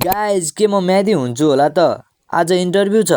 Guys के म म्यादी हुन्छु होला त? आज इन्टरभ्यू छ।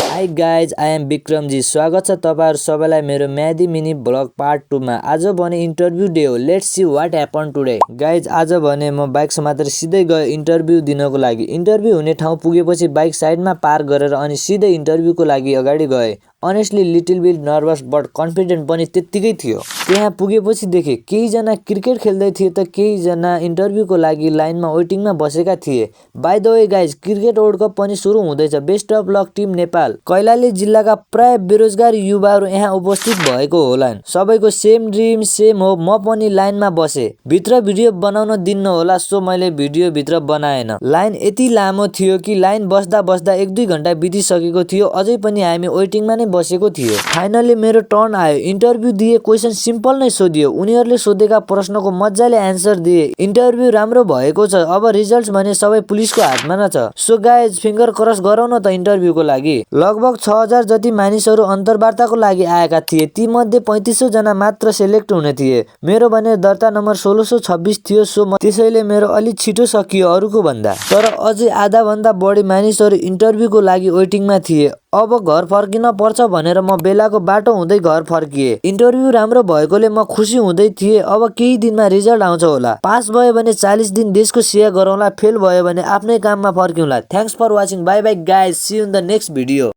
Hi guys, I am Vikramji. स्वागत छ तपाईहरु सबैलाई मेरो म्यादी मिनी ब्लग पार्ट 2 मा। आज भने इन्टरभ्यू डे हो। Let's see what happen today. Guys आज भने म बाइक समातेर सिधै गए इन्टरभ्यू दिनको लागि। इन्टरभ्यू हुने ठाउँ पुगेपछि बाइक साइडमा पार्क गरेर अनि सिधै इन्टरभ्यूको लागि अगाडि गए। Honestly little beet nervous but confident पनि त्यत्तिकै थियो। त्यहाँ पुगेपछि देखे केही जना क्रिकेट खेल्दै थिए त केही जना इन्टरभ्यूको लागि लाइनमा वेटिङमा बसेका थिए। By the way guys, cricket world cup पनि सुरु हुँदैछ। Best of luck team Nepal. Kailali जिल्लाका प्राय बेरोजगार युवाहरू यहाँ उपस्थित भएको होलान्। सबैको सेम ड्रिम सेम होप। म पनि लाइनमा बसे। भित्र भिडियो बनाउन दिन्न होला सो मैले भिडियो भित्र बनाएन। लाइन यति लामो थियो कि लाइन बस्दा बस्दा 1-2 घण्टा बितिसकेको थियो। अझै पनि हामी वेटिङमा नै बसेको थियो। फाइनली मेरो टर्न आयो। इन्टरभ्यू दिए। क्वेशन सिम्पल नै सोधियो। उनीहरूले सोधेका प्रश्नको मज्जाले एन्सर दिए। इन्टरभ्यू राम्रो भएको छ। अब रिजल्ट्स भने सबै पुलिसको हातमा न छ। सो गाइज फिंगर क्रस गरौँ न त इन्टरभ्यूको लागि। लगभग 6000 जति मानिसहरू अन्तर्वार्ताको लागि आएका थिए। ती मध्ये 3500 जना मात्र सेलेक्ट हुने थिए। मेरो भने दर्ता नम्बर 1626 थियो सो त्यसैले मेरो अलि छिटो सकियो अरूको भन्दा। तर अझै आधा भन्दा बढी मानिसहरू इन्टरभ्यूको लागि वेटिङमा थिए। अब घर फर्किन पर्छ भनेर म बेलाको बाटो हुँदै घर फर्किए। इन्टरभ्यू राम्रो भएकोले म खुसी हुँदै थिएँ। अब केही दिनमा रिजल्ट आउँछ होला। पास भयो भने 40 दिन देशको सेवा गरौँला, फेल भयो भने आफ्नै काममा फर्किउँला। Thanks for watching. Bye bye guys, see you in the next video.